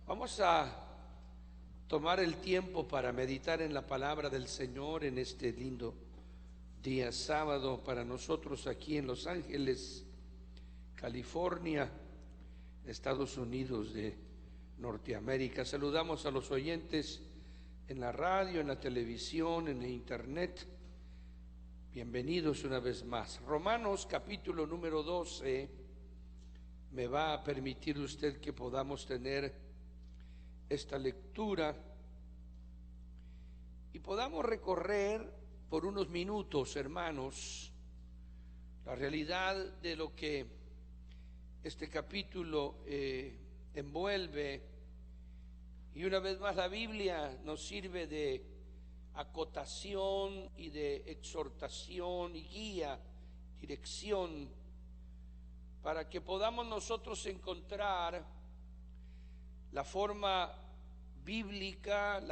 Vamos a tomar el tiempo para meditar en la palabra del Señor en este lindo día sábado para nosotros aquí en Los Ángeles, California, Estados Unidos de Norteamérica. Saludamos a los oyentes en la radio, en la televisión, en el internet. Bienvenidos una vez más. Romanos capítulo número 12 me va a permitir usted que podamos tener esta lectura y podamos recorrer por unos minutos, hermanos, la realidad de lo que este capítulo envuelve. Y una vez más la Biblia nos sirve de acotación y de exhortación y guía, dirección, para que podamos nosotros encontrar la forma bíblica,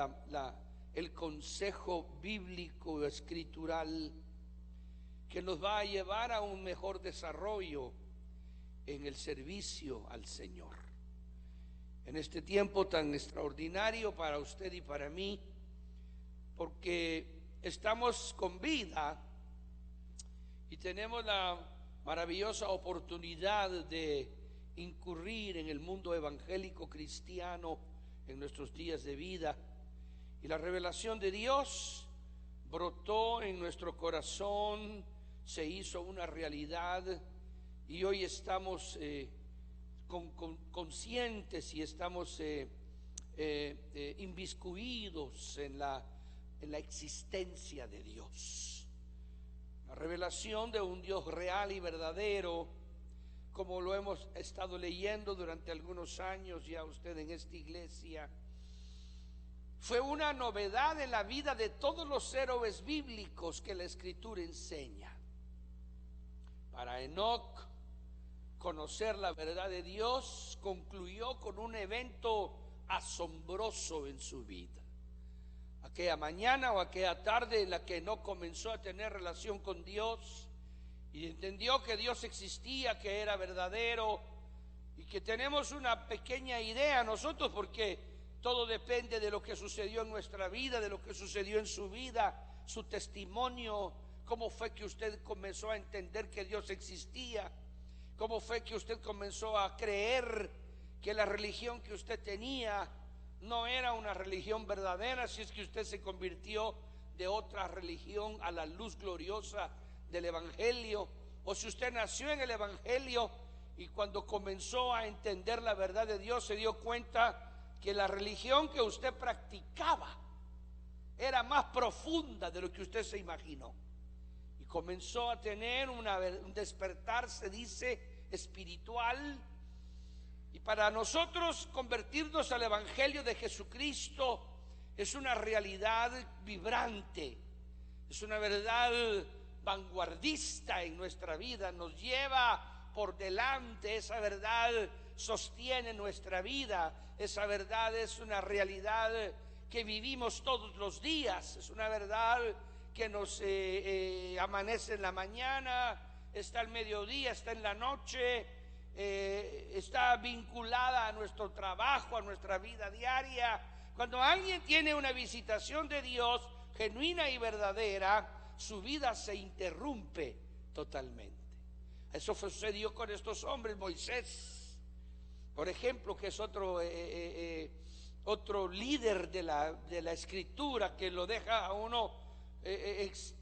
el consejo bíblico escritural que nos va a llevar a un mejor desarrollo en el servicio al Señor. En este tiempo tan extraordinario para usted y para mí, porque estamos con vida y tenemos la maravillosa oportunidad de incurrir en el mundo evangélico cristiano en nuestros días de vida, y la revelación de Dios brotó en nuestro corazón, se hizo una realidad, y hoy estamos conscientes y estamos inmiscuidos en la existencia de Dios, la revelación de un Dios real y verdadero, como lo hemos estado leyendo durante algunos años ya usted en esta iglesia. Fue una novedad en la vida de todos los héroes bíblicos que la Escritura enseña. Para Enoc, conocer la verdad de Dios concluyó con un evento asombroso en su vida. Aquella mañana o aquella tarde en la que Enoc comenzó a tener relación con Dios y entendió que Dios existía, que era verdadero, y que tenemos una pequeña idea nosotros, porque todo depende de lo que sucedió en nuestra vida, de lo que sucedió en su vida, su testimonio, cómo fue que usted comenzó a entender que Dios existía, cómo fue que usted comenzó a creer que la religión que usted tenía no era una religión verdadera, si es que usted se convirtió de otra religión a la luz gloriosa del Evangelio, o si usted nació en el Evangelio y cuando comenzó a entender la verdad de Dios se dio cuenta que la religión que usted practicaba era más profunda de lo que usted se imaginó, y comenzó a tener un despertar, se dice, espiritual. Y para nosotros convertirnos al Evangelio de Jesucristo es una realidad vibrante, es una verdad vanguardista en nuestra vida, nos lleva por delante, esa verdad sostiene nuestra vida, esa verdad es una realidad que vivimos todos los días, es una verdad que nos amanece en la mañana, está al mediodía, está en la noche, está vinculada a nuestro trabajo, a nuestra vida diaria. Cuando alguien tiene una visitación de Dios genuina y verdadera, su vida se interrumpe totalmente. Eso sucedió con estos hombres. Moisés, por ejemplo, que es otro líder de la Escritura, que lo deja a uno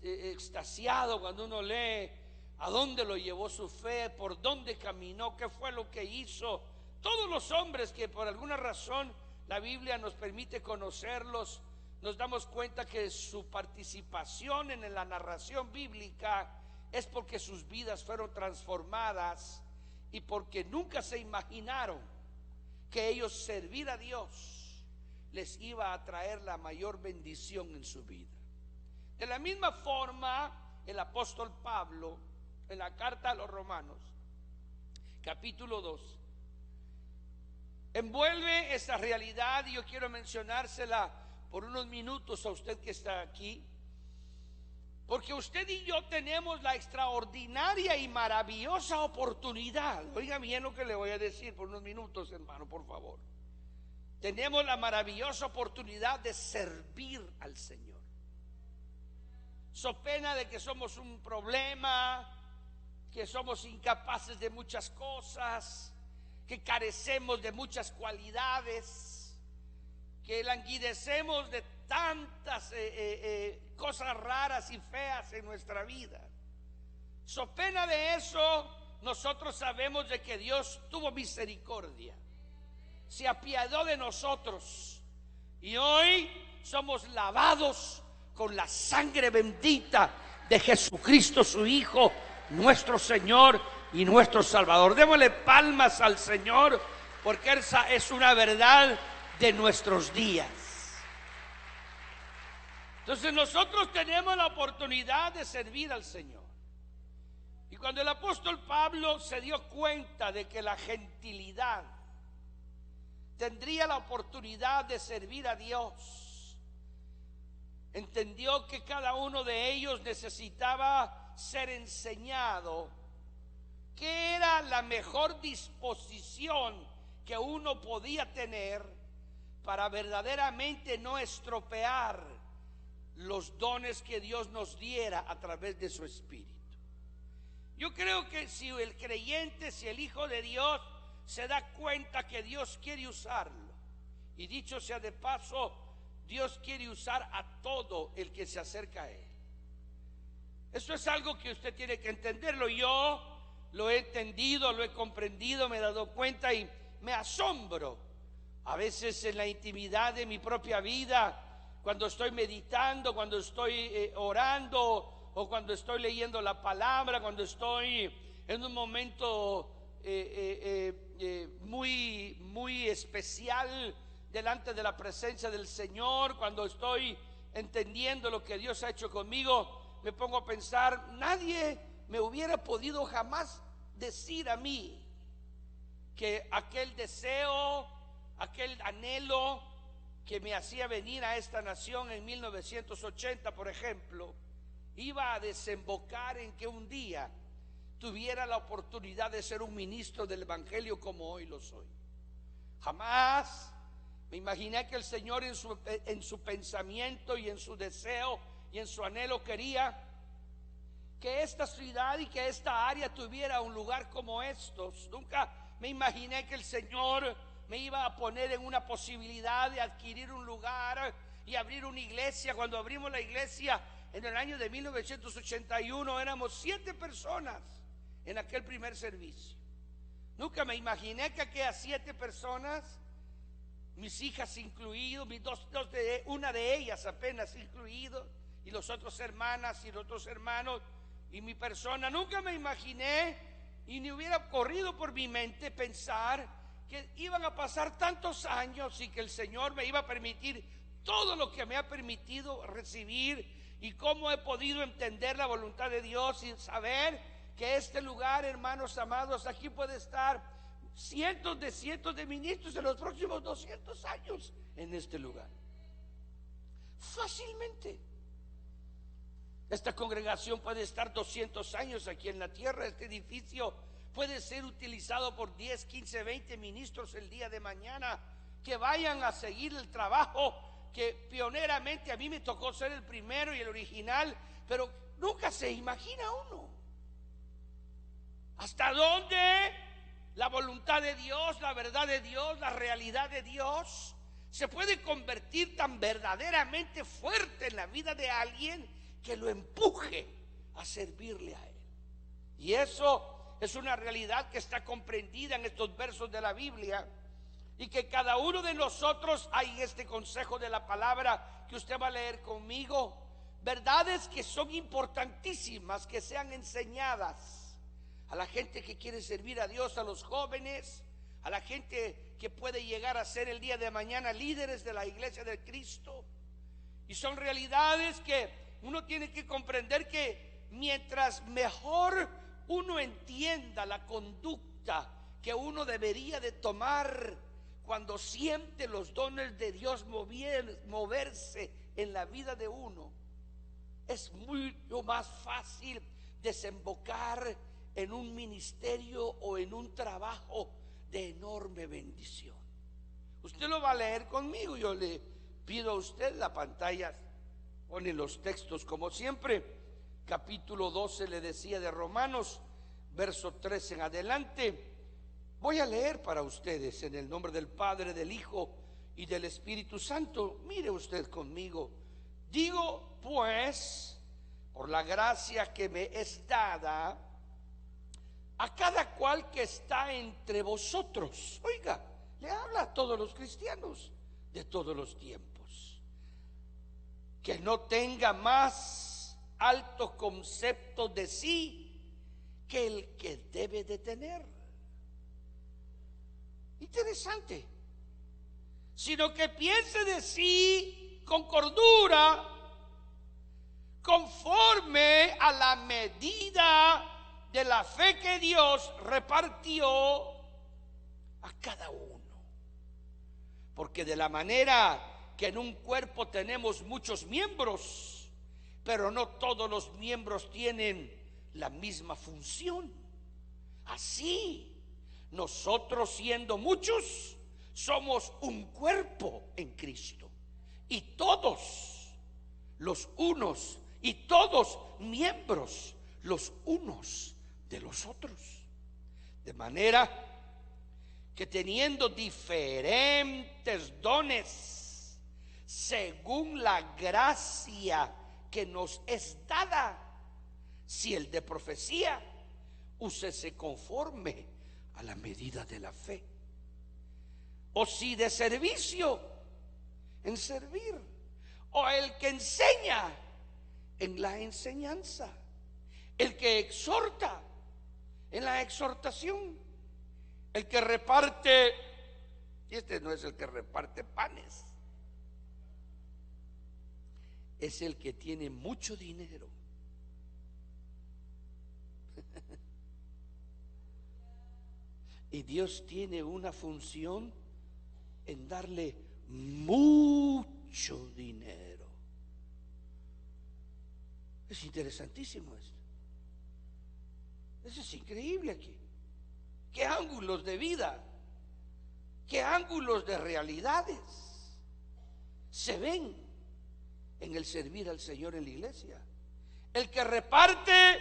extasiado cuando uno lee a dónde lo llevó su fe, por dónde caminó, qué fue lo que hizo. Todos los hombres que por alguna razón la Biblia nos permite conocerlos, nos damos cuenta que su participación en la narración bíblica es porque sus vidas fueron transformadas y porque nunca se imaginaron que ellos servir a Dios les iba a traer la mayor bendición en su vida. De la misma forma, el apóstol Pablo, en la carta a los Romanos, capítulo 2, envuelve esa realidad, y yo quiero mencionársela por unos minutos a usted que está aquí, porque usted y yo tenemos la extraordinaria y maravillosa oportunidad. Oiga bien lo que le voy a decir por unos minutos, hermano, por favor. tenemos la maravillosa oportunidad de servir al Señor. So pena de que somos un problema, que somos incapaces de muchas cosas, que carecemos de muchas cualidades, que languidecemos de tantas cosas raras y feas en nuestra vida. So pena de eso, nosotros sabemos de que Dios tuvo misericordia, se apiadó de nosotros, y hoy somos lavados con la sangre bendita de Jesucristo, su Hijo, nuestro Señor y nuestro Salvador. Démosle palmas al Señor, porque esa es una verdad de nuestros días. Entonces nosotros tenemos la oportunidad de servir al Señor. Y cuando el apóstol Pablo se dio cuenta de que la gentilidad tendría la oportunidad de servir a Dios, entendió que cada uno de ellos necesitaba ser enseñado qué era la mejor disposición que uno podía tener para verdaderamente no estropear los dones que Dios nos diera a través de su Espíritu. Yo creo que si el creyente, si el Hijo de Dios se da cuenta que Dios quiere usarlo, y dicho sea de paso, Dios quiere usar a todo el que se acerca a Él. Eso es algo que usted tiene que entenderlo. Yo lo he entendido, lo he comprendido, me he dado cuenta y me asombro a veces en la intimidad de mi propia vida, cuando estoy meditando, cuando estoy orando, o cuando estoy leyendo la palabra, cuando estoy en un momento muy especial delante de la presencia del Señor, cuando estoy entendiendo lo que Dios ha hecho conmigo, me pongo a pensar, nadie me hubiera podido jamás decir a mí que aquel deseo, aquel anhelo que me hacía venir a esta nación en 1980, por ejemplo, iba a desembocar en que un día tuviera la oportunidad de ser un ministro del Evangelio como hoy lo soy. Jamás me imaginé que el Señor en su pensamiento y en su deseo y en su anhelo quería que esta ciudad y que esta área tuviera un lugar como estos. Nunca me imaginé que el Señor me iba a poner en una posibilidad de adquirir un lugar y abrir una iglesia. Cuando abrimos la iglesia en el año de 1981 éramos 7 personas en aquel primer servicio. Nunca me imaginé que aquellas 7 personas, mis hijas incluidos, una de ellas apenas incluido, y los otros hermanas y los otros hermanos y mi persona, nunca me imaginé y ni hubiera corrido por mi mente pensar que iban a pasar tantos años y que el Señor me iba a permitir todo lo que me ha permitido recibir, y cómo he podido entender la voluntad de Dios y saber que este lugar, hermanos amados, aquí puede estar cientos de ministros en los próximos 200 años en este lugar. Fácilmente. Esta congregación puede estar 200 años aquí en la tierra. Este edificio puede ser utilizado por 10, 15, 20 ministros el día de mañana, que vayan a seguir el trabajo que pioneramente a mí me tocó ser el primero y el original, pero nunca se imagina uno hasta dónde la voluntad de Dios, la verdad de Dios, la realidad de Dios se puede convertir tan verdaderamente fuerte en la vida de alguien que lo empuje a servirle a Él. Y eso es una realidad que está comprendida en estos versos de la Biblia, y que cada uno de nosotros hay en este consejo de la palabra que usted va a leer conmigo, verdades que son importantísimas que sean enseñadas a la gente que quiere servir a Dios, a los jóvenes, a la gente que puede llegar a ser el día de mañana líderes de la iglesia de Cristo. Y son realidades que uno tiene que comprender, que mientras mejor uno entienda la conducta que uno debería de tomar cuando siente los dones de Dios moverse en la vida de uno, es mucho más fácil desembocar en un ministerio o en un trabajo de enorme bendición. Usted lo va a leer conmigo. Yo le pido a usted la pantalla, pone los textos como siempre. Capítulo 12 le decía de Romanos, verso 3 en adelante. Voy a leer para ustedes en el nombre del Padre, del Hijo y del Espíritu Santo. Mire usted conmigo. Digo pues, por la gracia que me es dada, a cada cual que está entre vosotros. Oiga, le habla a todos los cristianos de todos los tiempos, que no tenga más alto concepto de sí que el que debe de tener. Interesante. Sino que piense de sí con cordura, conforme a la medida de la fe que Dios repartió a cada uno. Porque de la manera que en un cuerpo tenemos muchos miembros, pero no todos los miembros tienen la misma función, así nosotros, siendo muchos, somos un cuerpo en Cristo, y todos los unos, y todos miembros los unos de los otros. De manera que teniendo diferentes dones, según la gracia que nos es dada, si el de profecía, úsese conforme a la medida de la fe. O si de servicio, en servir. O el que enseña, en la enseñanza. El que exhorta, en la exhortación. El que reparte, y este no es el que reparte panes, es el que tiene mucho dinero. Y Dios tiene una función en darle mucho dinero. Es interesantísimo esto. Eso es increíble aquí. Qué ángulos de vida, qué ángulos de realidades se ven en el servir al Señor en la iglesia. El que reparte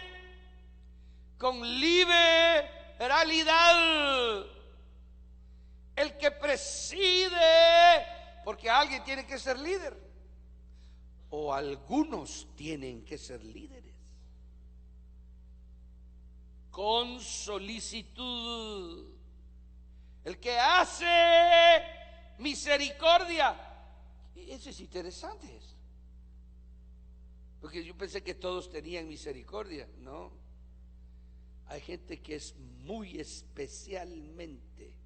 con liberalidad, el que preside, porque alguien tiene que ser líder, o algunos tienen que ser líderes, con solicitud. El que hace misericordia, y eso es interesante, porque yo pensé que todos tenían misericordia. No, hay gente que es muy especialmente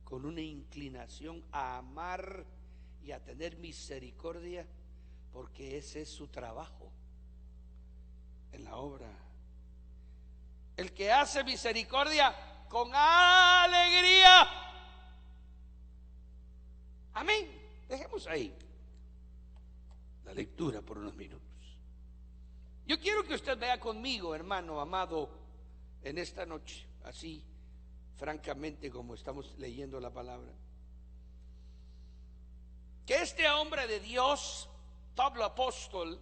con una inclinación a amar y a tener misericordia, porque ese es su trabajo en la obra. El que hace misericordia con alegría. Amén. Dejemos ahí la lectura por unos minutos. Yo quiero que usted vea conmigo, hermano amado, en esta noche, así francamente como estamos leyendo la palabra, que este hombre de Dios, Pablo apóstol,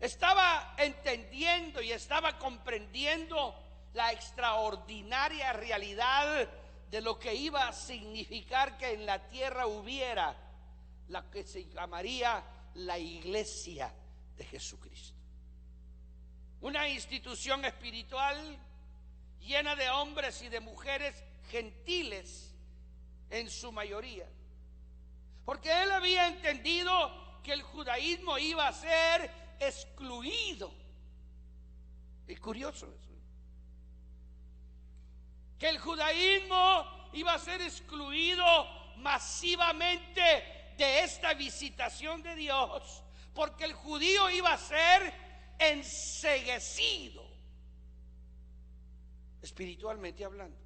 estaba entendiendo y estaba comprendiendo la extraordinaria realidad de lo que iba a significar que en la tierra hubiera la que se llamaría la iglesia de Jesucristo, una institución espiritual llena de hombres y de mujeres gentiles en su mayoría, porque él había entendido que el judaísmo iba a ser excluido. Es curioso eso, que el judaísmo iba a ser excluido masivamente de esta visitación de Dios, porque el judío iba a ser enceguecido, espiritualmente hablando,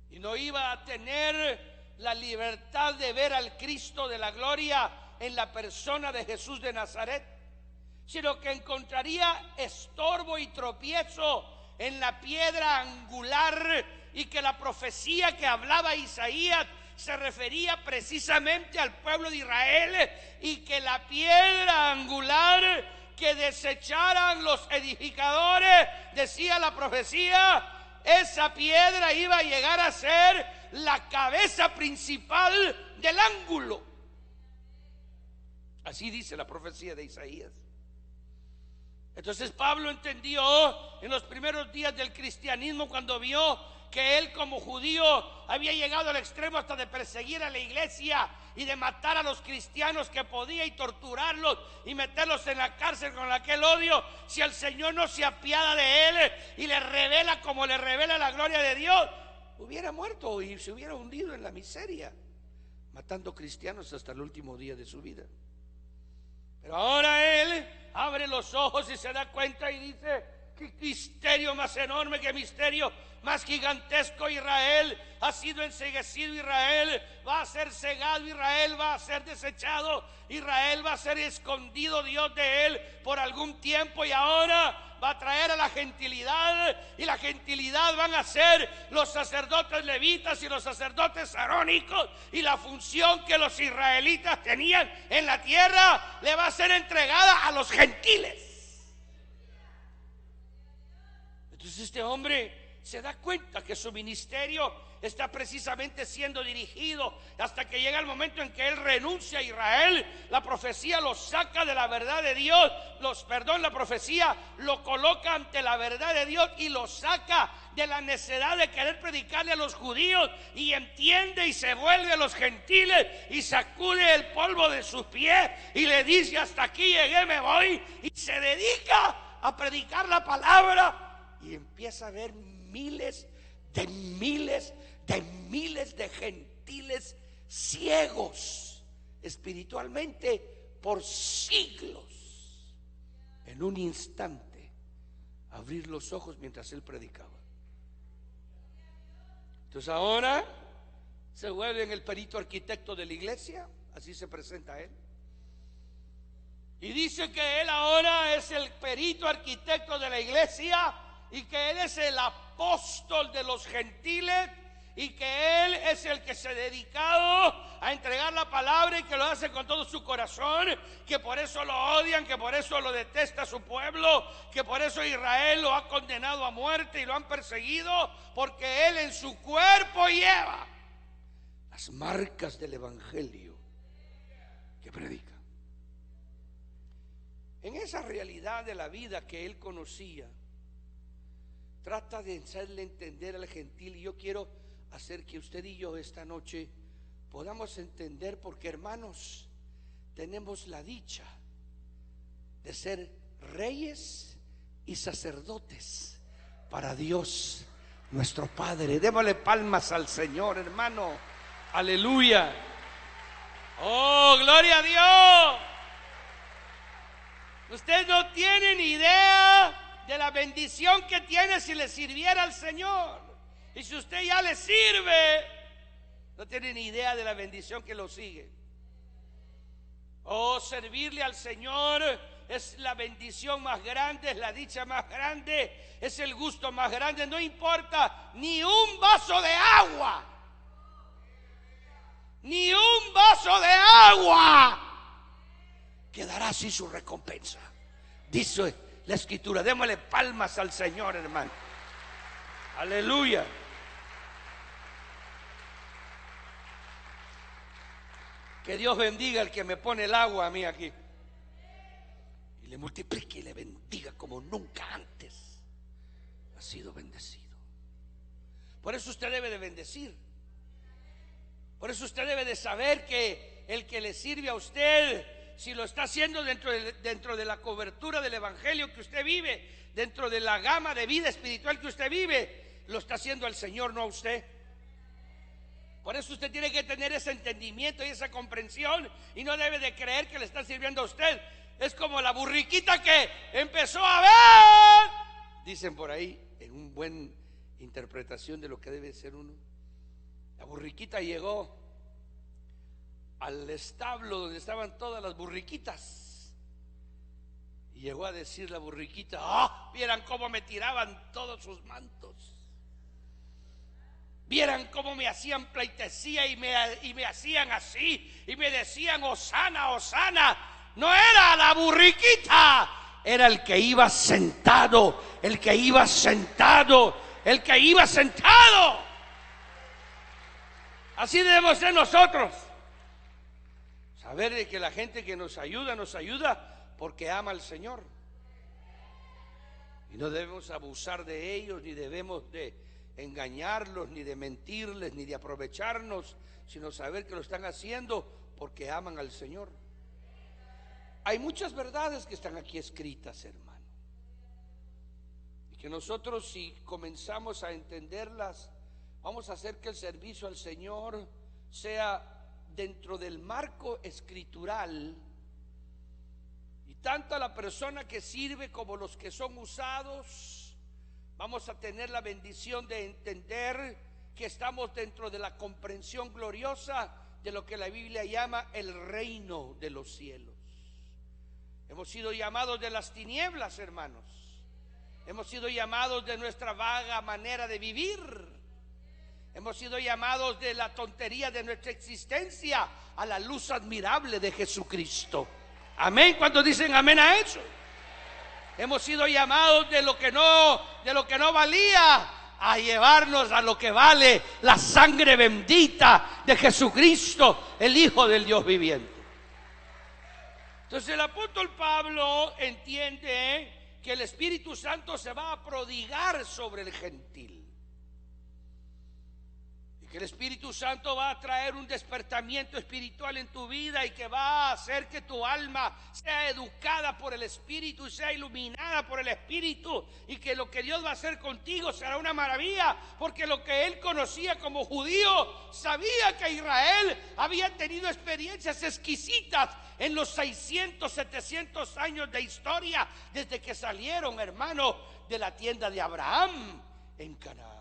y no iba a tener la libertad de ver al Cristo de la gloria en la persona de Jesús de Nazaret, sino que encontraría estorbo y tropiezo en la piedra angular y que la profecía que hablaba Isaías se refería precisamente al pueblo de Israel, y que la piedra angular que desecharan los edificadores, decía la profecía, esa piedra iba a llegar a ser la cabeza principal del ángulo. Así dice la profecía de Isaías. Entonces Pablo entendió en los primeros días del cristianismo, cuando vio que él como judío había llegado al extremo hasta de perseguir a la iglesia y de matar a los cristianos que podía, y torturarlos y meterlos en la cárcel con aquel odio. Si el Señor no se apiada de él y le revela como le revela la gloria de Dios, hubiera muerto y se hubiera hundido en la miseria, matando cristianos hasta el último día de su vida. Pero ahora él abre los ojos y se da cuenta y dice: qué misterio más enorme, qué misterio más gigantesco. Israel ha sido enceguecido, Israel va a ser cegado, Israel va a ser desechado, Israel va a ser escondido Dios de él por algún tiempo, y ahora va a traer a la gentilidad, y la gentilidad van a ser los sacerdotes levitas y los sacerdotes arónicos, y la función que los israelitas tenían en la tierra le va a ser entregada a los gentiles. Entonces este hombre se da cuenta que su ministerio está precisamente siendo dirigido, hasta que llega el momento en que él renuncia a Israel. La profecía lo saca de la verdad de Dios, la profecía lo coloca ante la verdad de Dios y lo saca de la necedad de querer predicarle a los judíos, y entiende y se vuelve a los gentiles y sacude el polvo de sus pies y le dice: hasta aquí llegué, me voy, y se dedica a predicar la palabra, y empieza a ver miles de gentiles ciegos espiritualmente por siglos, en un instante abrir los ojos mientras él predicaba. Entonces ahora se vuelve en el perito arquitecto de la iglesia, así se presenta él, y dice que él ahora es el perito arquitecto de la iglesia, y que él es el apóstol de los gentiles, y que él es el que se ha dedicado a entregar la palabra, y que lo hace con todo su corazón, que por eso lo odian, que por eso lo detesta su pueblo, que por eso Israel lo ha condenado a muerte y lo han perseguido, porque él en su cuerpo lleva las marcas del evangelio que predica. En esa realidad de la vida que él conocía, trata de hacerle entender al gentil, y yo quiero hacer que usted y yo esta noche podamos entender, porque hermanos, tenemos la dicha de ser reyes y sacerdotes para Dios nuestro Padre. Démosle palmas al Señor, hermano. Aleluya. Oh, gloria a Dios. Ustedes no tienen idea de la bendición que tiene si le sirviera al Señor. Y si usted ya le sirve, no tiene ni idea de la bendición que lo sigue. Oh, servirle al Señor es la bendición más grande, es la dicha más grande, es el gusto más grande. No importa ni un vaso de agua, ni un vaso de agua quedará sin su recompensa, dice la Escritura. Démosle palmas al Señor, hermano. Aleluya. Que Dios bendiga al que me pone el agua a mí aquí, y le multiplique y le bendiga como nunca antes ha sido bendecido. Por eso usted debe de bendecir. Por eso usted debe de saber que el que le sirve a usted, si lo está haciendo dentro de la cobertura del evangelio que usted vive, dentro de la gama de vida espiritual que usted vive, lo está haciendo al Señor, no a usted. Por eso usted tiene que tener ese entendimiento y esa comprensión, y no debe de creer que le están sirviendo a usted. Es como la burriquita que empezó a ver, dicen por ahí, en una buena interpretación de lo que debe ser uno. La burriquita llegó al establo donde estaban todas las burriquitas, y llegó a decir la burriquita: vieran cómo me tiraban todos sus mantos. vieran cómo me hacían pleitesía y me hacían así y me decían Hosana, Hosana. No era la burriquita, era el que iba sentado, el que iba sentado, el que iba sentado. Así debemos ser nosotros. Saber de que la gente que nos ayuda porque ama al Señor. Y no debemos abusar de ellos, ni debemos de engañarlos, ni de mentirles, ni de aprovecharnos, sino saber que lo están haciendo porque aman al Señor. Hay muchas verdades que están aquí escritas, hermano, y que nosotros, si comenzamos a entenderlas, vamos a hacer que el servicio al Señor sea dentro del marco escritural. Y tanto la persona que sirve como los que son usados, vamos a tener la bendición de entender que estamos dentro de la comprensión gloriosa de lo que la Biblia llama el reino de los cielos. Hemos sido llamados de las tinieblas, hermanos. Hemos sido llamados de nuestra vaga manera de vivir. Hemos sido llamados de la tontería de nuestra existencia a la luz admirable de Jesucristo. Amén. ¿Cuántos dicen amén a eso? Hemos sido llamados de lo que no valía a llevarnos a lo que vale la sangre bendita de Jesucristo, el Hijo del Dios viviente. Entonces el apóstol Pablo entiende que el Espíritu Santo se va a prodigar sobre el gentil. Que el Espíritu Santo va a traer un despertamiento espiritual en tu vida y que va a hacer que tu alma sea educada por el Espíritu y sea iluminada por el Espíritu, y que lo que Dios va a hacer contigo será una maravilla, porque lo que él conocía como judío, sabía que Israel había tenido experiencias exquisitas en los 600, 700 años de historia desde que salieron, hermano, de la tienda de Abraham en Canaán.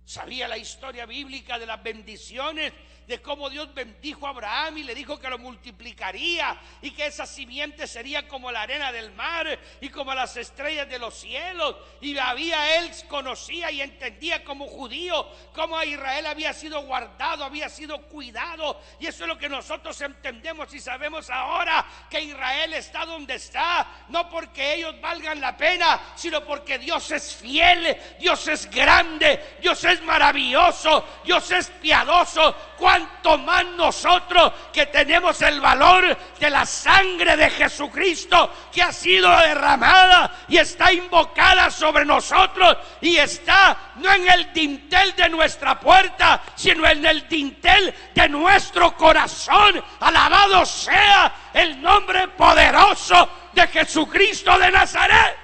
Sabía la historia bíblica de las bendiciones, de cómo Dios bendijo a Abraham y le dijo que lo multiplicaría y que esa simiente sería como la arena del mar y como las estrellas de los cielos. Y él conocía y entendía como judío cómo a Israel había sido guardado, había sido cuidado. Y eso es lo que nosotros entendemos y sabemos ahora, que Israel está donde está, no porque ellos valgan la pena, sino porque Dios es fiel, Dios es grande, Dios es maravilloso, Dios es piadoso. Cuanto más nosotros que tenemos el valor de la sangre de Jesucristo que ha sido derramada y está invocada sobre nosotros, y está no en el dintel de nuestra puerta, sino en el dintel de nuestro corazón. Alabado sea el nombre poderoso de Jesucristo de Nazaret.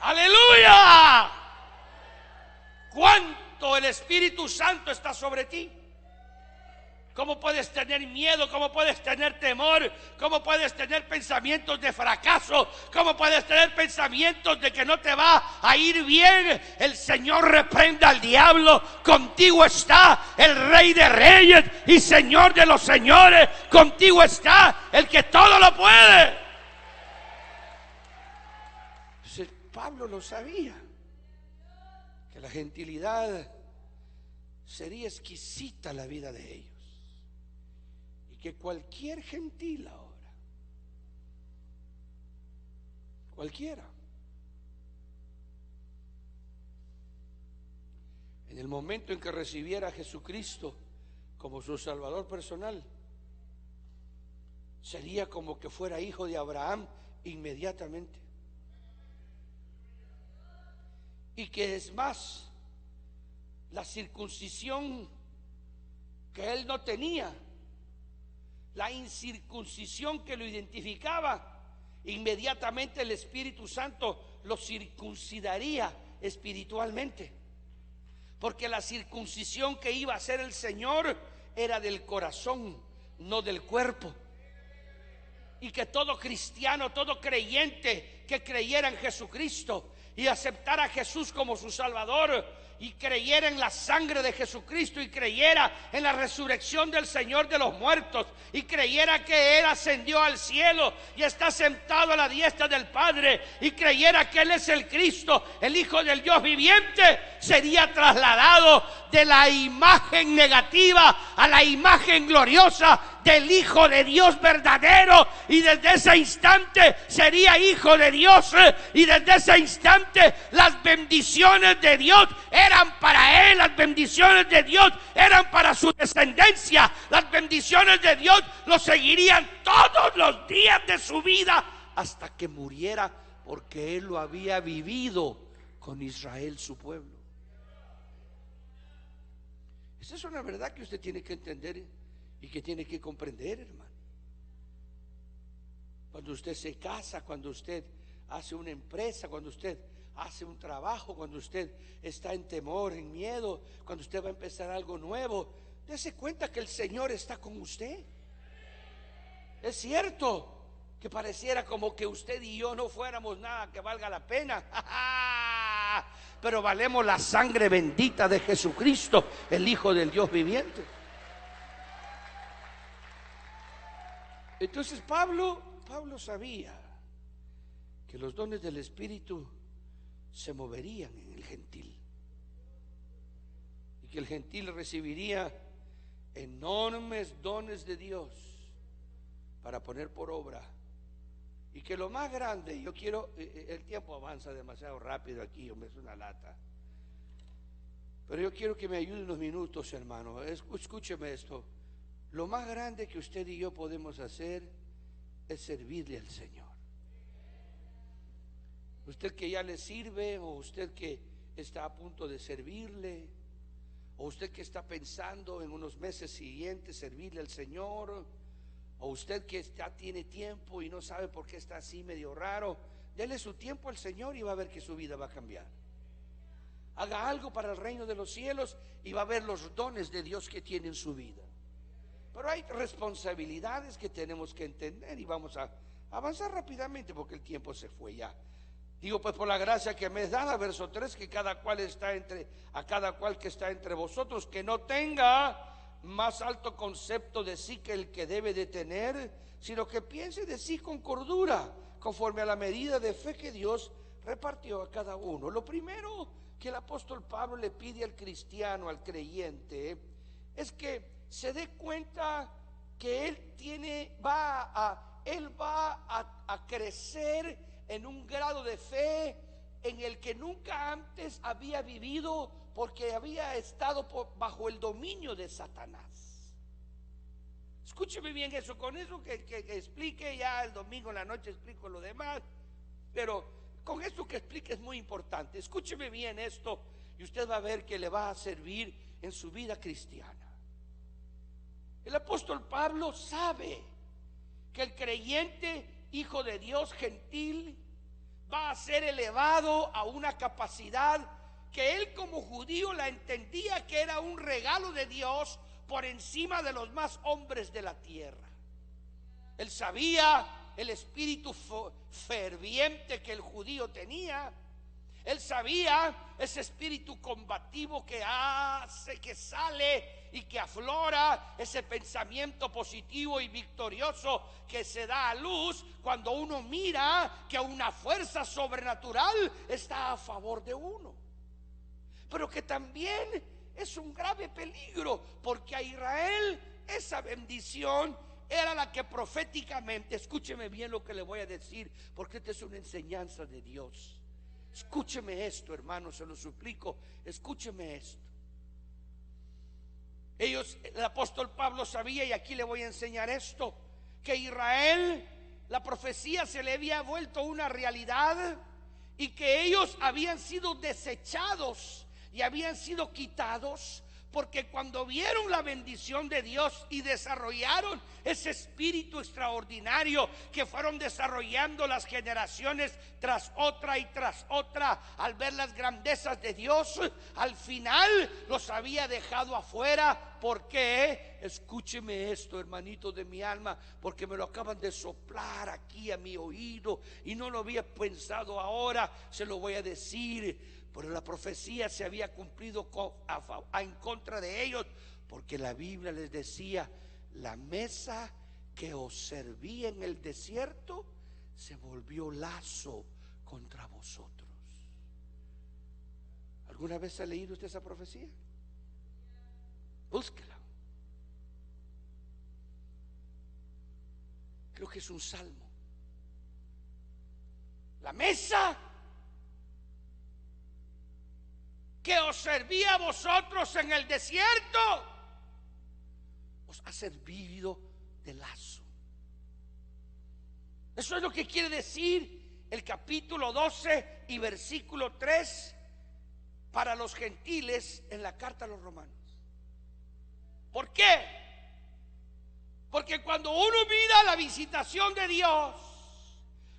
Aleluya. ¿Cuánto el Espíritu Santo está sobre ti? ¿Cómo puedes tener miedo? ¿Cómo puedes tener temor? ¿Cómo puedes tener pensamientos de fracaso? ¿Cómo puedes tener pensamientos de que no te va a ir bien? El Señor reprenda al diablo. Contigo está el Rey de Reyes y Señor de los señores. Contigo está el que todo lo puede. Entonces, Pablo lo sabía, que la gentilidad sería exquisita la vida de ellos, y que cualquier gentil ahora, cualquiera, en el momento en que recibiera a Jesucristo como su Salvador personal, sería como que fuera hijo de Abraham inmediatamente. Y que es más, la circuncisión que él no tenía, la incircuncisión que lo identificaba, inmediatamente el Espíritu Santo lo circuncidaría espiritualmente, porque la circuncisión que iba a hacer el Señor era del corazón, no del cuerpo. Y que todo cristiano, todo creyente que creyera en Jesucristo y aceptara a Jesús como su Salvador, y creyera en la sangre de Jesucristo, y creyera en la resurrección del Señor de los muertos, y creyera que Él ascendió al cielo y está sentado a la diestra del Padre, y creyera que Él es el Cristo, el Hijo del Dios viviente, sería trasladado de la imagen negativa a la imagen gloriosa del Hijo de Dios verdadero, y desde ese instante sería hijo de Dios, y desde ese instante las bendiciones de Dios eran para él, las bendiciones de Dios eran para su descendencia, las bendiciones de Dios lo seguirían todos los días de su vida hasta que muriera, porque él lo había vivido con Israel, su pueblo. Esa es una verdad que usted tiene que entender y que tiene que comprender, hermano. Cuando usted se casa, cuando usted hace una empresa, cuando usted hace un trabajo, cuando usted está en temor, en miedo, cuando usted va a empezar algo nuevo, dése cuenta que el Señor está con usted. Es cierto que pareciera como que usted y yo no fuéramos nada que valga la pena, pero valemos la sangre bendita de Jesucristo, el Hijo del Dios viviente. Entonces Pablo sabía que los dones del Espíritu se moverían en el gentil, y que el gentil recibiría enormes dones de Dios para poner por obra, y que lo más grande, yo quiero, el tiempo avanza demasiado rápido aquí, hombre, es una lata, pero yo quiero que me ayude unos minutos, hermano. Escúcheme esto. Lo más grande que usted y yo podemos hacer es servirle al Señor. Usted que ya le sirve, o usted que está a punto de servirle, o usted que está pensando en unos meses siguientes servirle al Señor, o usted que ya tiene tiempo y no sabe por qué está así medio raro, dele su tiempo al Señor y va a ver que su vida va a cambiar. Haga algo para el reino de los cielos y va a ver los dones de Dios que tiene en su vida. Pero hay responsabilidades que tenemos que entender, y vamos a avanzar rápidamente porque el tiempo se fue ya. Digo, pues por la gracia que me es dada, verso 3, que cada cual a cada cual que está entre vosotros, que no tenga más alto concepto de sí que el que debe de tener, sino que piense de sí con cordura, conforme a la medida de fe que Dios repartió a cada uno. Lo primero que el apóstol Pablo le pide al cristiano, al creyente, es que se dé cuenta que él va a crecer en un grado de fe en el que nunca antes había vivido, porque había estado bajo el dominio de Satanás. Escúcheme bien eso, con eso que explique, ya el domingo en la noche explico lo demás, pero con esto que explique es muy importante. Escúcheme bien esto y usted va a ver que le va a servir en su vida cristiana. El apóstol Pablo sabe que el creyente, hijo de Dios gentil, va a ser elevado a una capacidad que él como judío la entendía que era un regalo de Dios por encima de los más hombres de la tierra. Él sabía el espíritu ferviente que el judío tenía. Él sabía ese espíritu combativo que hace, que sale y que aflora, ese pensamiento positivo y victorioso que se da a luz cuando uno mira que una fuerza sobrenatural está a favor de uno. Pero que también es un grave peligro, porque a Israel esa bendición era la que proféticamente, escúcheme bien lo que le voy a decir, porque esta es una enseñanza de Dios. Escúcheme esto, hermano, se lo suplico, escúcheme esto. El apóstol Pablo sabía, y aquí le voy a enseñar esto, que Israel, la profecía se le había vuelto una realidad, y que ellos habían sido desechados y habían sido quitados, porque cuando vieron la bendición de Dios y desarrollaron ese espíritu extraordinario que fueron desarrollando las generaciones tras otra y tras otra, al ver las grandezas de Dios, al final los había dejado afuera. ¿Por qué? Escúcheme esto, hermanito de mi alma, porque me lo acaban de soplar aquí a mi oído y no lo había pensado ahora, se lo voy a decir. pero la profecía se había cumplido en contra de ellos, porque la Biblia les decía: la mesa que os serví en el desierto se volvió lazo contra vosotros. ¿Alguna vez ha leído usted esa profecía? Búsquela. Creo que es un salmo. La mesa que os serví a vosotros en el desierto os ha servido de lazo. Eso es lo que quiere decir el capítulo 12 y versículo 3 para los gentiles en la carta a los romanos. ¿Por qué? Porque cuando uno mira la visitación de Dios,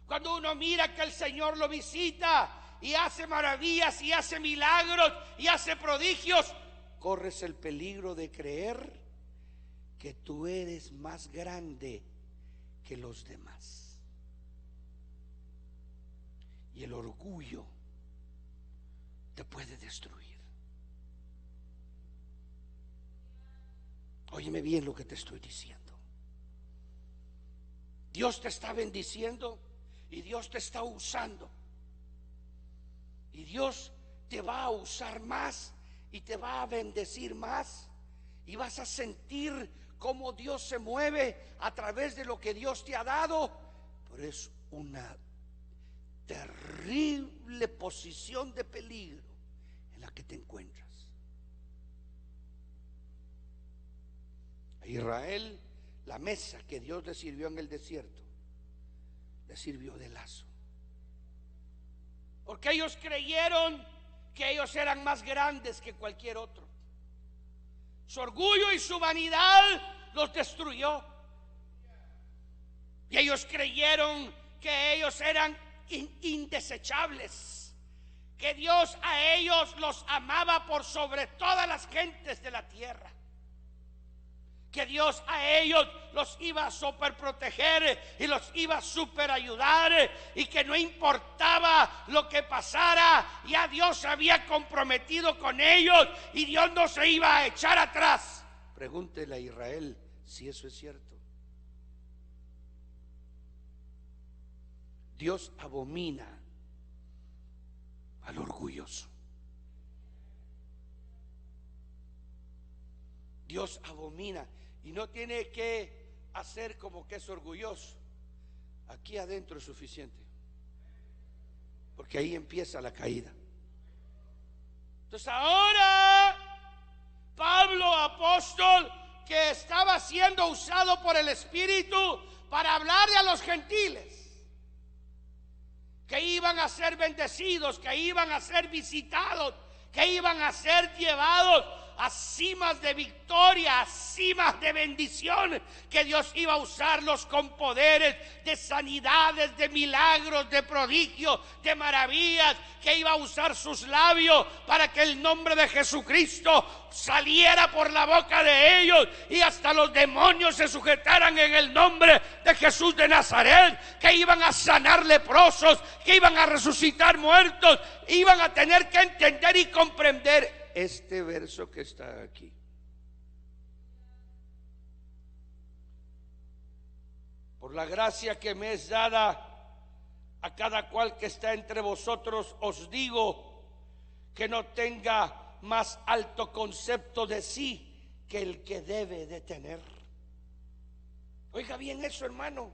cuando uno mira que el Señor lo visita y hace maravillas y hace milagros y hace prodigios, corres el peligro de creer que tú eres más grande que los demás. Y el orgullo te puede destruir. Óyeme bien lo que te estoy diciendo. Dios te está bendiciendo y Dios te está usando. Y Dios te va a usar más y te va a bendecir más. Y vas a sentir cómo Dios se mueve a través de lo que Dios te ha dado. Pero es una terrible posición de peligro en la que te encuentras. A Israel, la mesa que Dios le sirvió en el desierto, le sirvió de lazo. Porque ellos creyeron que ellos eran más grandes que cualquier otro. Su orgullo y su vanidad los destruyó. Y ellos creyeron que ellos eran indesechables, que Dios a ellos los amaba por sobre todas las gentes de la tierra, que Dios a ellos los iba a superproteger y los iba a superayudar, y que no importaba lo que pasara, ya Dios se había comprometido con ellos y Dios no se iba a echar atrás. Pregúntele a Israel si eso es cierto. Dios abomina al orgulloso. Dios abomina. Y no tiene que hacer como que es orgulloso. Aquí adentro es suficiente, porque ahí empieza la caída. Entonces ahora Pablo, apóstol, que estaba siendo usado por el Espíritu para hablarle a los gentiles, que iban a ser bendecidos, que iban a ser visitados, que iban a ser llevados a cimas de victoria, a cimas de bendición, que Dios iba a usarlos con poderes de sanidades, de milagros, de prodigios, de maravillas, que iba a usar sus labios para que el nombre de Jesucristo saliera por la boca de ellos y hasta los demonios se sujetaran en el nombre de Jesús de Nazaret, que iban a sanar leprosos, que iban a resucitar muertos, iban a tener que entender y comprender este verso que está aquí. Por la gracia que me es dada a cada cual que está entre vosotros, os digo que no tenga más alto concepto de sí que el que debe de tener. Oiga bien eso, hermano.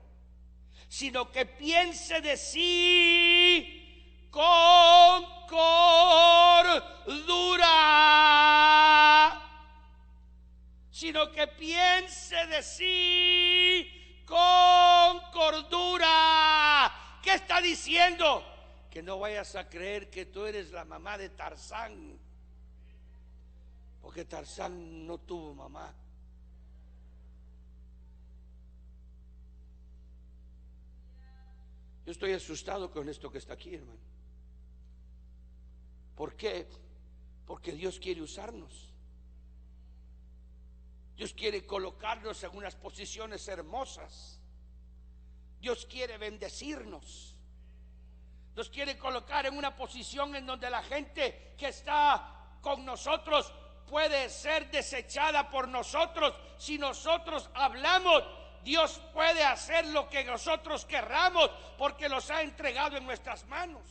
Sino que piense de sí con cordura, sino que piense de sí con cordura. ¿Qué está diciendo? Que no vayas a creer que tú eres la mamá de Tarzán, porque Tarzán no tuvo mamá. Yo estoy asustado con esto que está aquí, hermano. ¿Por qué? Porque Dios quiere usarnos. Dios quiere colocarnos en unas posiciones hermosas. Dios quiere bendecirnos. Nos quiere colocar en una posición en donde la gente que está con nosotros puede ser desechada por nosotros. Si nosotros hablamos, Dios puede hacer lo que nosotros querramos, porque los ha entregado en nuestras manos.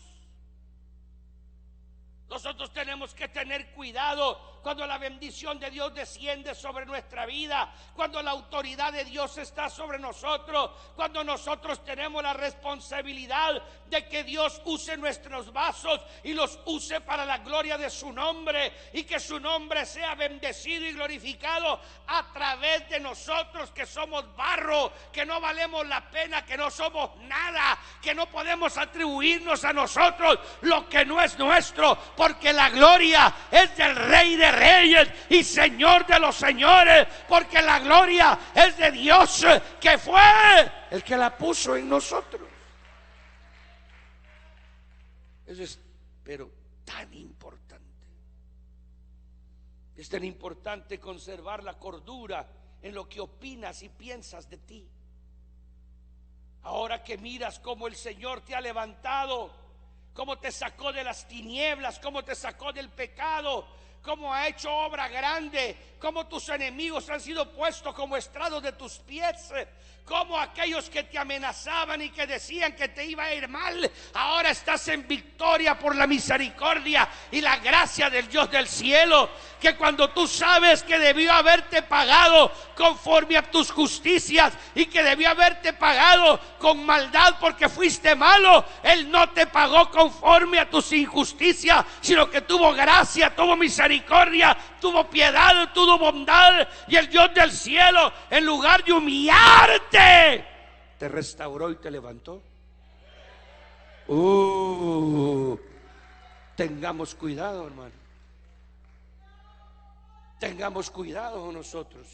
Nosotros tenemos que tener cuidado cuando la bendición de Dios desciende sobre nuestra vida, cuando la autoridad de Dios está sobre nosotros, cuando nosotros tenemos la responsabilidad de que Dios use nuestros vasos y los use para la gloria de su nombre, y que su nombre sea bendecido y glorificado a través de nosotros, que somos barro, que no valemos la pena, que no somos nada, que no podemos atribuirnos a nosotros lo que no es nuestro, porque la gloria es del Rey de Reyes y Señor de los señores, porque la gloria es de Dios, que fue el que la puso en nosotros. Eso es, pero tan importante. Es tan importante conservar la cordura en lo que opinas y piensas de ti. Ahora que miras cómo el Señor te ha levantado, cómo te sacó de las tinieblas, cómo te sacó del pecado, cómo ha hecho obra grande, cómo tus enemigos han sido puestos como estrados de tus pies, cómo aquellos que te amenazaban y que decían que te iba a ir mal, ahora estás en victoria por la misericordia y la gracia del Dios del cielo, que cuando tú sabes que debió haberte pagado conforme a tus justicias y que debió haberte pagado con maldad porque fuiste malo, Él no te pagó conforme a tus injusticias, sino que tuvo gracia, tuvo misericordia, tuvo piedad, tuvo bondad, y el Dios del cielo, en lugar de humillarte, te restauró y te levantó. Tengamos cuidado, hermano. Tengamos cuidado nosotros.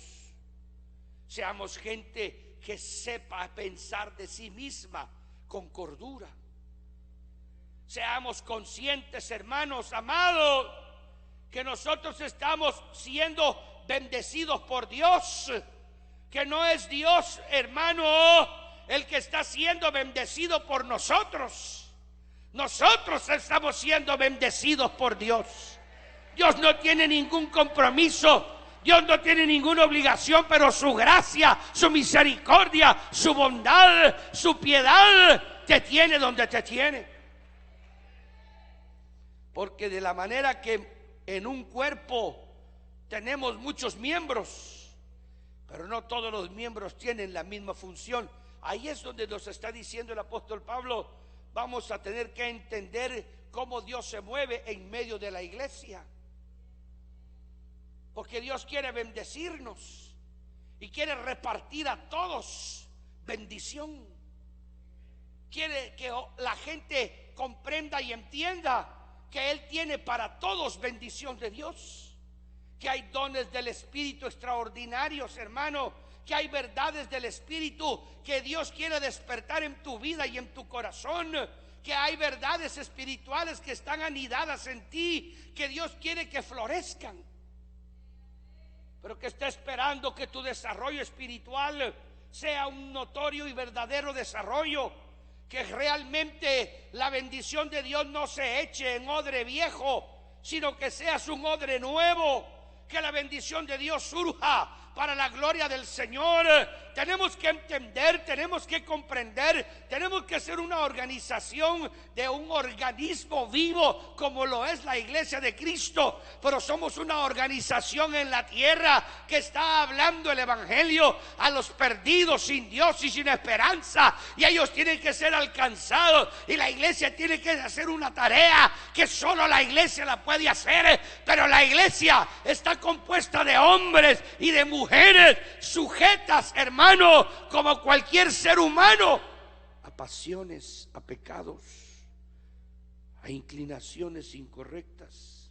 Seamos gente que sepa pensar de sí misma con cordura. Seamos conscientes, hermanos amados, que nosotros estamos siendo bendecidos por Dios, que no es Dios, hermano, el que está siendo bendecido por nosotros. Nosotros estamos siendo bendecidos por Dios. Dios no tiene ningún compromiso, Dios no tiene ninguna obligación, pero su gracia, su misericordia, su bondad, su piedad te tiene donde te tiene. Porque de la manera que en un cuerpo tenemos muchos miembros, pero no todos los miembros tienen la misma función. Ahí es donde nos está diciendo el apóstol Pablo: vamos a tener que entender cómo Dios se mueve en medio de la iglesia, porque Dios quiere bendecirnos y quiere repartir a todos bendición. Quiere que la gente comprenda y entienda que Él tiene para todos bendición de Dios, que hay dones del Espíritu extraordinarios, hermano, que hay verdades del Espíritu que Dios quiere despertar en tu vida y en tu corazón, que hay verdades espirituales que están anidadas en ti, que Dios quiere que florezcan, pero que está esperando que tu desarrollo espiritual sea un notorio y verdadero desarrollo, que realmente la bendición de Dios no se eche en odre viejo, sino que seas un odre nuevo, que la bendición de Dios surja para la gloria del Señor. Tenemos que entender, tenemos que comprender, tenemos que ser una organización de un organismo vivo como lo es la iglesia de Cristo, pero somos una organización en la tierra que está hablando el evangelio a los perdidos, sin Dios y sin esperanza, y ellos tienen que ser alcanzados, y la iglesia tiene que hacer una tarea que solo la iglesia la puede hacer, pero la iglesia está compuesta de hombres y de mujeres sujetas, hermano, como cualquier ser humano, a pasiones, a pecados, a inclinaciones incorrectas.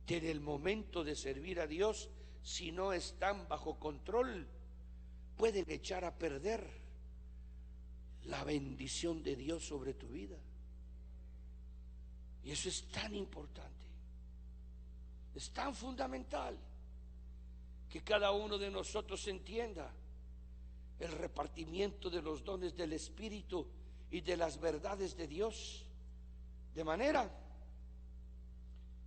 Que en el momento de servir a Dios, si no están bajo control, pueden echar a perder la bendición de Dios sobre tu vida. Y eso es tan importante, es tan fundamental, que cada uno de nosotros entienda el repartimiento de los dones del Espíritu y de las verdades de Dios, de manera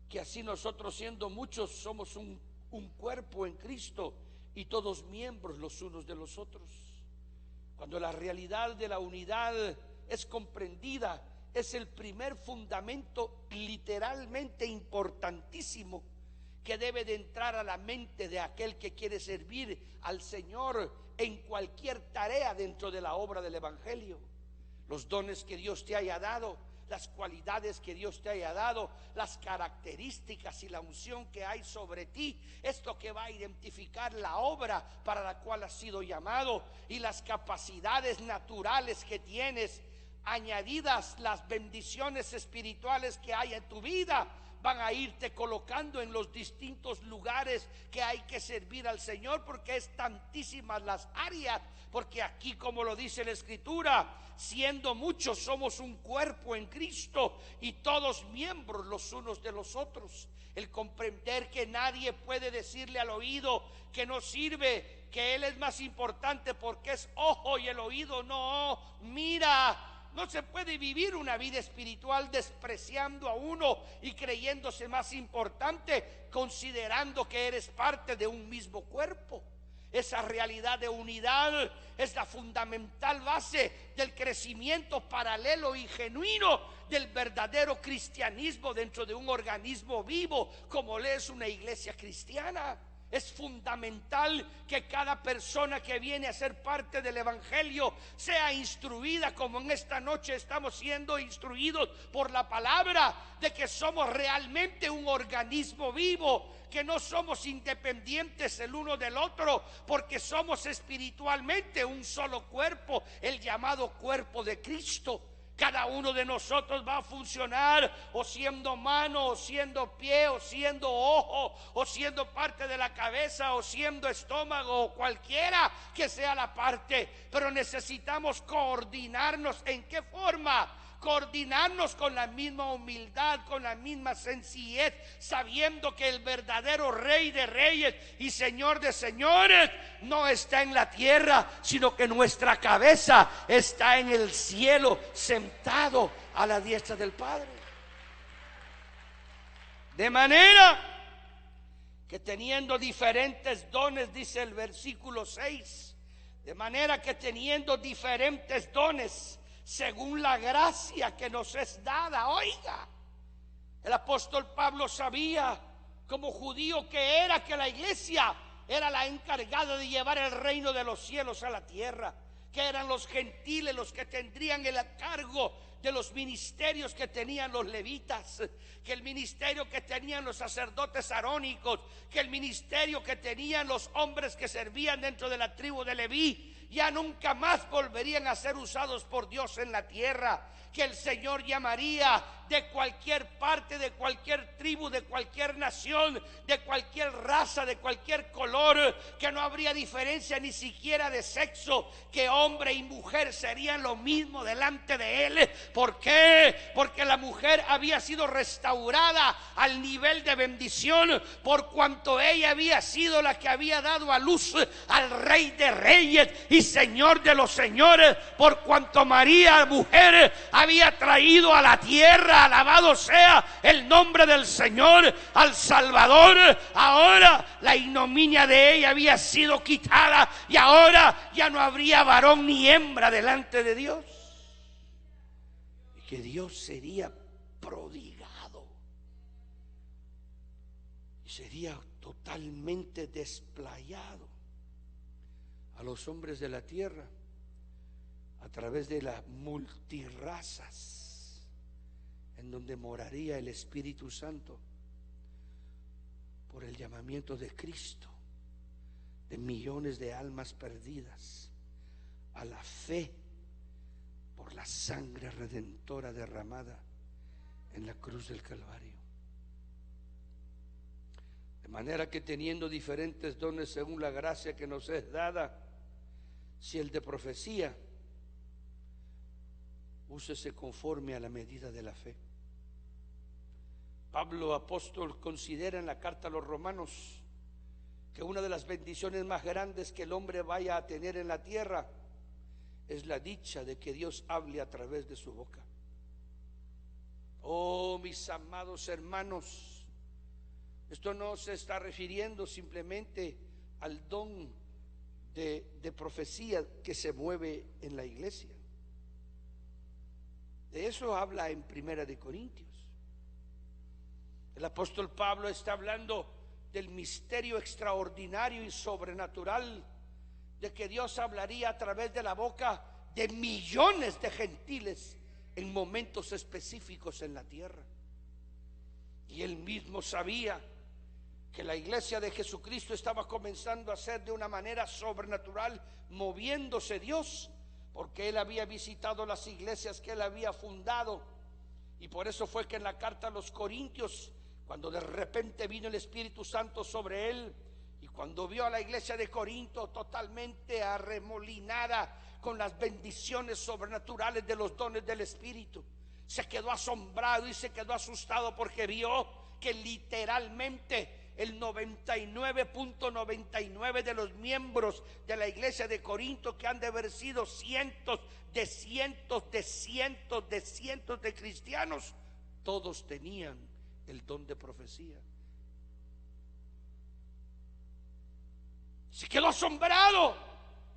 que así nosotros, siendo muchos, somos un cuerpo en Cristo y todos miembros los unos de los otros. Cuando la realidad de la unidad es comprendida, es el primer fundamento literalmente importantísimo que debe de entrar a la mente de aquel que quiere servir al Señor en cualquier tarea dentro de la obra del Evangelio. Los dones que Dios te haya dado, las cualidades que Dios te haya dado, las características y la unción que hay sobre ti, esto que va a identificar la obra para la cual has sido llamado, y las capacidades naturales que tienes, añadidas las bendiciones espirituales que hay en tu vida, van a irte colocando en los distintos lugares que hay que servir al Señor, porque es tantísimas las áreas. Porque aquí, como lo dice la Escritura, siendo muchos somos un cuerpo en Cristo y todos miembros los unos de los otros. El comprender que nadie puede decirle al oído que no sirve, que Él es más importante porque es ojo y el oído no mira. No se puede vivir una vida espiritual despreciando a uno y creyéndose más importante, considerando que eres parte de un mismo cuerpo. Esa realidad de unidad es la fundamental base del crecimiento paralelo y genuino del verdadero cristianismo dentro de un organismo vivo como lo es una iglesia cristiana. Es fundamental que cada persona que viene a ser parte del Evangelio sea instruida, como en esta noche estamos siendo instruidos por la palabra, de que somos realmente un organismo vivo, que no somos independientes el uno del otro, porque somos espiritualmente un solo cuerpo, el llamado cuerpo de Cristo. Cada uno de nosotros va a funcionar o siendo mano, o siendo pie, o siendo ojo, o siendo parte de la cabeza, o siendo estómago, o cualquiera que sea la parte. Pero necesitamos coordinarnos. ¿En qué forma? Coordinarnos con la misma humildad, con la misma sencillez, sabiendo que el verdadero Rey de Reyes y Señor de Señores no está en la tierra, sino que nuestra cabeza está en el cielo, sentado a la diestra del Padre. De manera que teniendo diferentes dones, dice el versículo 6, de manera que teniendo diferentes dones, según la gracia que nos es dada. Oiga, el apóstol Pablo sabía, como judío que era, que la iglesia era la encargada de llevar el reino de los cielos a la tierra, que eran los gentiles los que tendrían el cargo de los ministerios que tenían los levitas, que el ministerio que tenían los sacerdotes arónicos, que el ministerio que tenían los hombres que servían dentro de la tribu de Leví, ya nunca más volverían a ser usados por Dios en la tierra. Que el Señor llamaría de cualquier parte, de cualquier tribu, de cualquier nación, de cualquier raza, de cualquier color, que no habría diferencia ni siquiera de sexo, que hombre y mujer serían lo mismo delante de Él. ¿Por qué? Porque la mujer había sido restaurada al nivel de bendición, por cuanto ella había sido la que había dado a luz al Rey de Reyes y Señor de los señores, por cuanto María, mujer, había traído a la tierra, alabado sea el nombre del Señor, al Salvador. Ahora la ignominia de ella había sido quitada y ahora ya no habría varón ni hembra delante de Dios, y que Dios sería prodigado y sería totalmente desplayado a los hombres de la tierra a través de las multirrazas en donde moraría el Espíritu Santo, por el llamamiento de Cristo, de millones de almas perdidas a la fe por la sangre redentora derramada en la cruz del Calvario. De manera que teniendo diferentes dones según la gracia que nos es dada, si el de profecía, úsese conforme a la medida de la fe. Pablo apóstol considera en la carta a los Romanos que una de las bendiciones más grandes que el hombre vaya a tener en la tierra es la dicha de que Dios hable a través de su boca. Oh, mis amados hermanos, esto no se está refiriendo simplemente al don de profecía que se mueve en la iglesia. De eso habla en Primera de Corintios. El apóstol Pablo está hablando del misterio extraordinario y sobrenatural de que Dios hablaría a través de la boca de millones de gentiles en momentos específicos en la tierra. Y él mismo sabía que la iglesia de Jesucristo estaba comenzando a ser de una manera sobrenatural, moviéndose Dios, porque él había visitado las iglesias que él había fundado. Y por eso fue que en la carta a los Corintios, cuando de repente vino el Espíritu Santo sobre él, y cuando vio a la iglesia de Corinto totalmente arremolinada con las bendiciones sobrenaturales de los dones del Espíritu, se quedó asombrado y se quedó asustado, porque vio que literalmente el 99.99 de los miembros de la iglesia de Corinto, que han de haber sido cientos de cristianos, todos tenían el don de profecía. Se quedó asombrado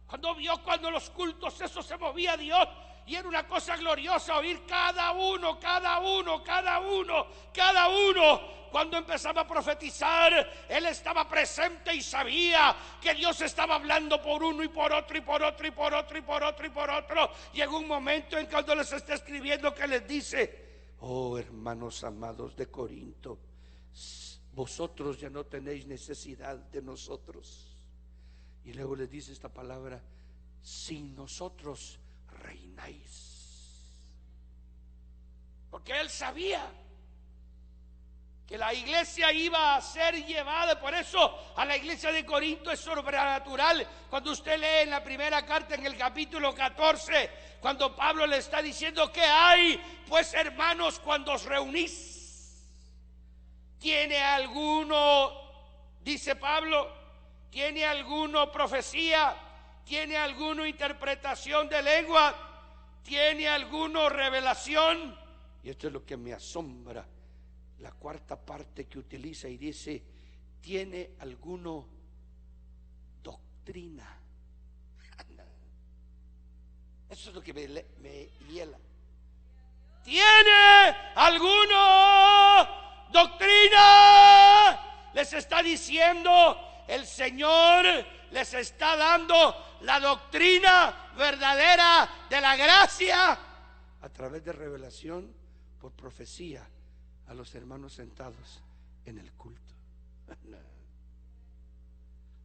cuando vio cuando los cultos eso se movía Dios, y era una cosa gloriosa oír cada uno. Cuando empezaba a profetizar, él estaba presente y sabía que Dios estaba hablando por uno y por otro. Llegó un momento en cuando les está escribiendo que les dice: oh, hermanos amados de Corinto, vosotros ya no tenéis necesidad de nosotros. Y luego les dice esta palabra: sin nosotros reináis. Porque él sabía que la iglesia iba a ser llevada. Por eso a la iglesia de Corinto es sobrenatural. Cuando usted lee en la primera carta, en el capítulo 14, cuando Pablo le está diciendo: ¿qué hay pues, hermanos, cuando os reunís? ¿Tiene alguno, dice Pablo, tiene alguno profecía? ¿Tiene alguno interpretación de lengua? ¿Tiene alguno revelación? Y esto es lo que me asombra, la cuarta parte que utiliza, y dice: ¿tiene alguno doctrina? Eso es lo que me hiela. ¿Tiene alguno doctrina? Les está diciendo el Señor, les está dando la doctrina verdadera de la gracia a través de revelación por profecía a los hermanos sentados en el culto.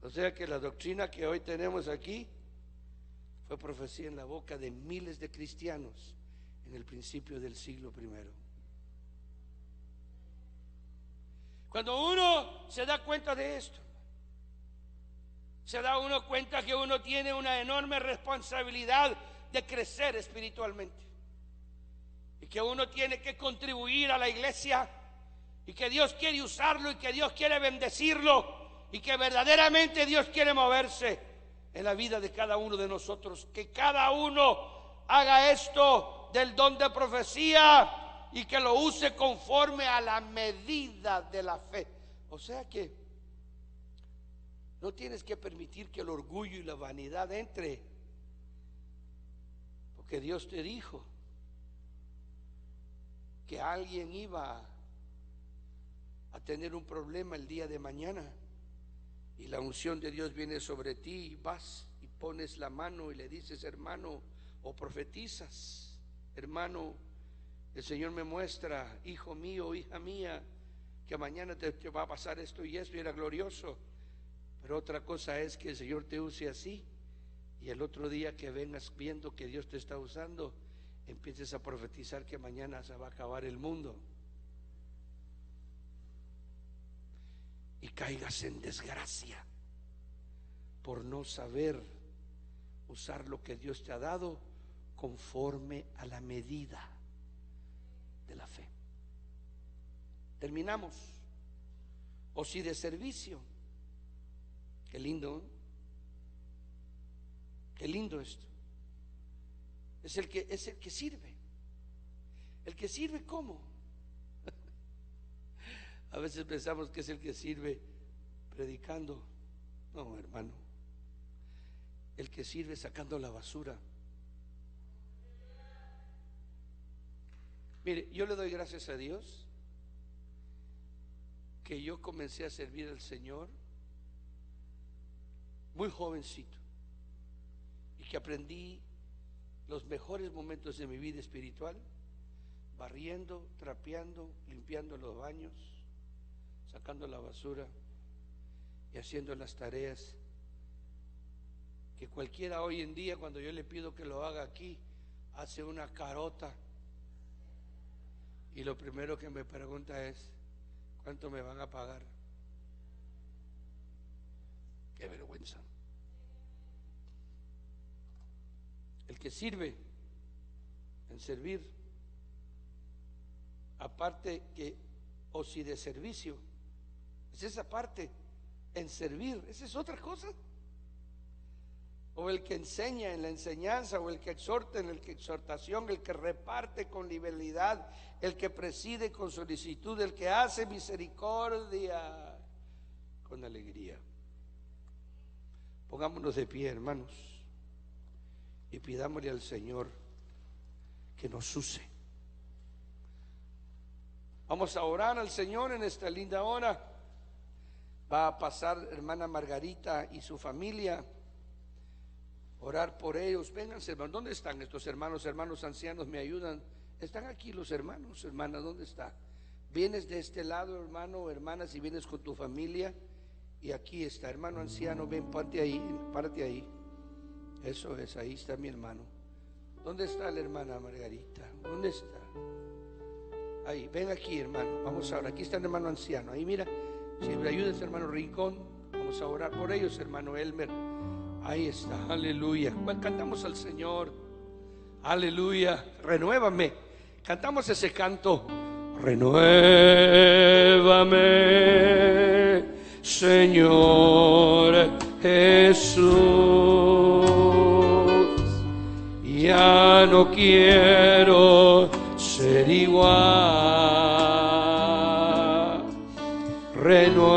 O sea que la doctrina que hoy tenemos aquí fue profecía en la boca de miles de cristianos en el principio del siglo I. Cuando uno se da cuenta de esto, se da uno cuenta que uno tiene una enorme responsabilidad de crecer espiritualmente, y que uno tiene que contribuir a la iglesia, y que Dios quiere usarlo, y que Dios quiere bendecirlo, y que verdaderamente Dios quiere moverse en la vida de cada uno de nosotros. Que cada uno haga esto del don de profecía y que lo use conforme a la medida de la fe. O sea que no tienes que permitir que el orgullo y la vanidad entre, porque Dios te dijo que alguien iba a tener un problema el día de mañana, y la unción de Dios viene sobre ti, y vas y pones la mano y le dices: hermano, o profetizas: hermano, el Señor me muestra, hijo mío, hija mía, que mañana te va a pasar esto y esto, y era glorioso. Pero otra cosa es que el Señor te use así, y el otro día que vengas viendo que Dios te está usando, empieces a profetizar que mañana se va a acabar el mundo y caigas en desgracia por no saber usar lo que Dios te ha dado conforme a la medida de la fe. Terminamos. O si de servicio. Qué lindo, ¿eh? Qué lindo esto. es el que sirve. El que sirve, ¿cómo? A veces pensamos que es el que sirve predicando. No, hermano. El que sirve sacando la basura. Mire, yo le doy gracias a Dios que yo comencé a servir al Señor muy jovencito y que aprendí los mejores momentos de mi vida espiritual barriendo, trapeando, limpiando los baños, sacando la basura y haciendo las tareas que cualquiera hoy en día, cuando yo le pido que lo haga aquí, hace una carota y lo primero que me pregunta es: ¿cuánto me van a pagar? Qué vergüenza. El que sirve en servir, aparte que, o si de servicio, es esa parte, en servir, esa es otra cosa. O el que enseña en la enseñanza, o el que exhorta en la exhortación, el que reparte con liberalidad, el que preside con solicitud, el que hace misericordia con alegría. Pongámonos de pie, hermanos, y pidámosle al Señor que nos use. Vamos a orar al Señor en esta linda hora. Va a pasar hermana Margarita y su familia, orar por ellos. Vénganse, hermanos. ¿Dónde están estos hermanos? Hermanos ancianos, ¿me ayudan? ¿Están aquí los hermanos? Hermanas, ¿dónde está? Vienes de este lado, hermano o hermana, si vienes con tu familia. Y aquí está, hermano anciano, ven, párate ahí. Eso es, ahí está mi hermano. ¿Dónde está la hermana Margarita? ¿Dónde está? Ahí, ven aquí, hermano. Vamos ahora, aquí está el hermano anciano. Ahí mira, si me ayudas, hermano Rincón, vamos a orar por ellos, hermano Elmer. Ahí está, aleluya. Cantamos al Señor, aleluya. Renuévame. Cantamos ese canto. Renuévame, Señor Jesús. Ya no quiero ser igual. Renuévame,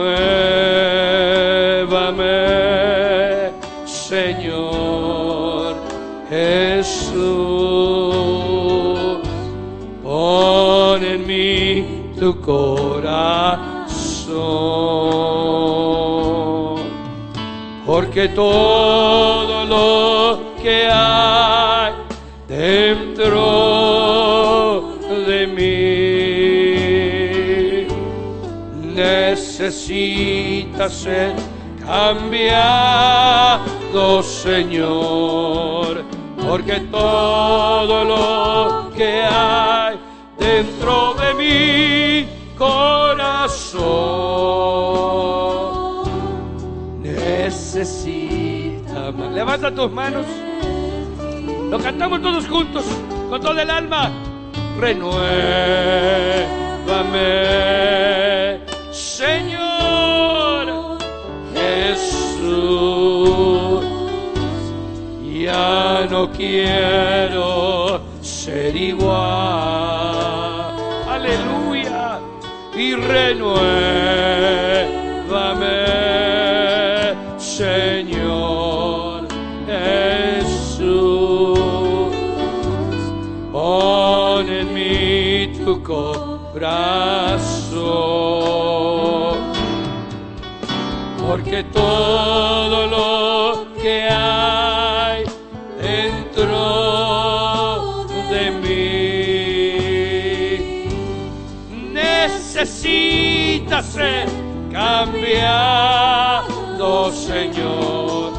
Señor Jesús. Pon en mí tu corazón, porque todo lo que hay dentro de mí necesita ser cambiado, Señor, porque todo lo que hay dentro de mi corazón necesita más. Levanta tus manos. Lo cantamos todos juntos, con todo el alma. Renuévame, Señor Jesús. Ya no quiero ser igual. Aleluya. Y renuévame, Señor Jesús. Pon en mí tu corazón, porque todo lo que hay dentro de mí necesita ser cambiado, Señor,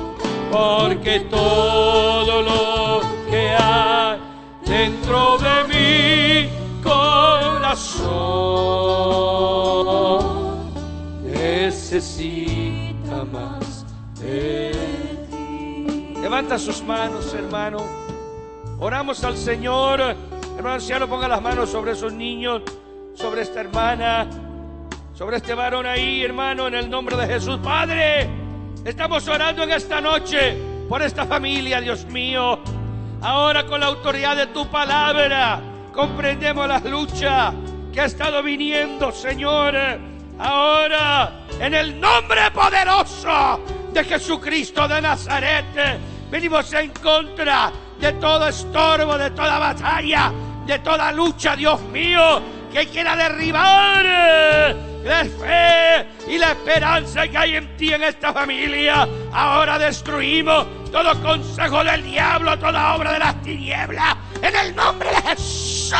porque todo lo que hay dentro de mi corazón necesita más de ti. Levanta sus manos, hermano. Oramos al Señor. Hermano anciano, ponga las manos sobre esos niños, sobre esta hermana, sobre este varón ahí, hermano, en el nombre de Jesús. Padre, estamos orando en esta noche por esta familia, Dios mío. Ahora, con la autoridad de tu palabra, comprendemos las luchas que ha estado viniendo, Señor. Ahora, en el nombre poderoso de Jesucristo de Nazaret, venimos en contra de todo estorbo, de toda batalla, de toda lucha, Dios mío, que quiera derribar la fe y la esperanza que hay en ti, en esta familia. Ahora destruimos todo consejo del diablo, toda obra de las tinieblas, en el nombre de Jesús.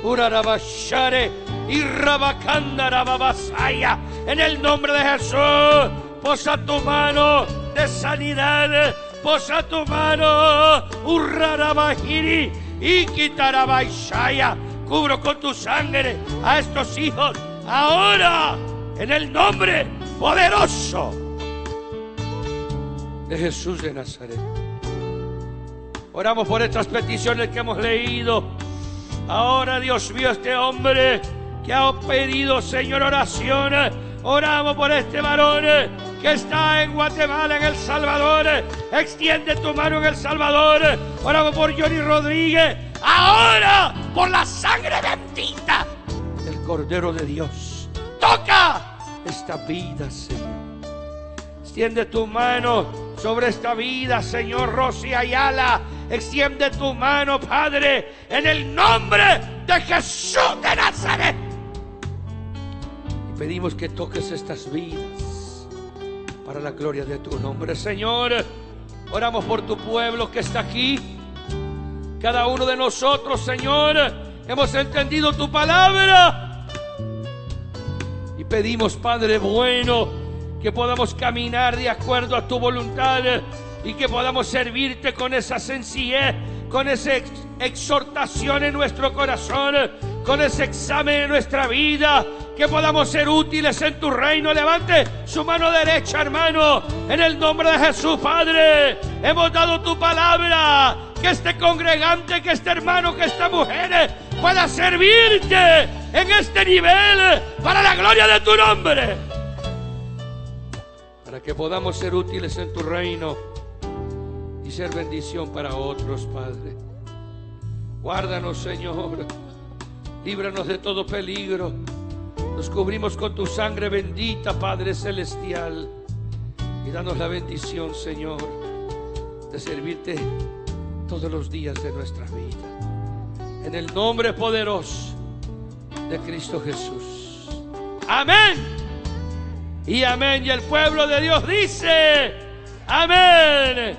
Urarabashare y Rabacandarababasaya, en el nombre de Jesús. Posa tu mano de sanidad, posa tu mano, Urrarabajiri y Quitarabashaya. Cubro con tu sangre a estos hijos ahora, en el nombre poderoso de Jesús de Nazaret. Oramos por estas peticiones que hemos leído. Ahora, Dios mío, este hombre que ha pedido, Señor, oraciones. Oramos por este varón que está en Guatemala, en El Salvador. Extiende tu mano en El Salvador. Oramos por Johnny Rodríguez. Ahora, por la sangre bendita del Cordero de Dios, toca esta vida, Señor. Extiende tu mano sobre esta vida, Señor. Rosy Ayala, extiende tu mano, Padre, en el nombre de Jesús de Nazaret. Y pedimos que toques estas vidas para la gloria de tu nombre, Señor. Oramos por tu pueblo que está aquí. Cada uno de nosotros, Señor, hemos entendido tu palabra y pedimos, Padre bueno, que podamos caminar de acuerdo a tu voluntad y que podamos servirte con esa sencillez, con esa exhortación en nuestro corazón, con ese examen en nuestra vida, que podamos ser útiles en tu reino. Levante su mano derecha, hermano, en el nombre de Jesús. Padre, hemos dado tu palabra, que este congregante, que este hermano, que esta mujer pueda servirte en este nivel para la gloria de tu nombre, para que podamos ser útiles en tu reino y ser bendición para otros, Padre. Guárdanos, Señor, líbranos de todo peligro. Nos cubrimos con tu sangre bendita, Padre celestial, y danos la bendición, Señor, de servirte todos los días de nuestra vida, en el nombre poderoso de Cristo Jesús. Amén y amén. Y el pueblo de Dios dice amén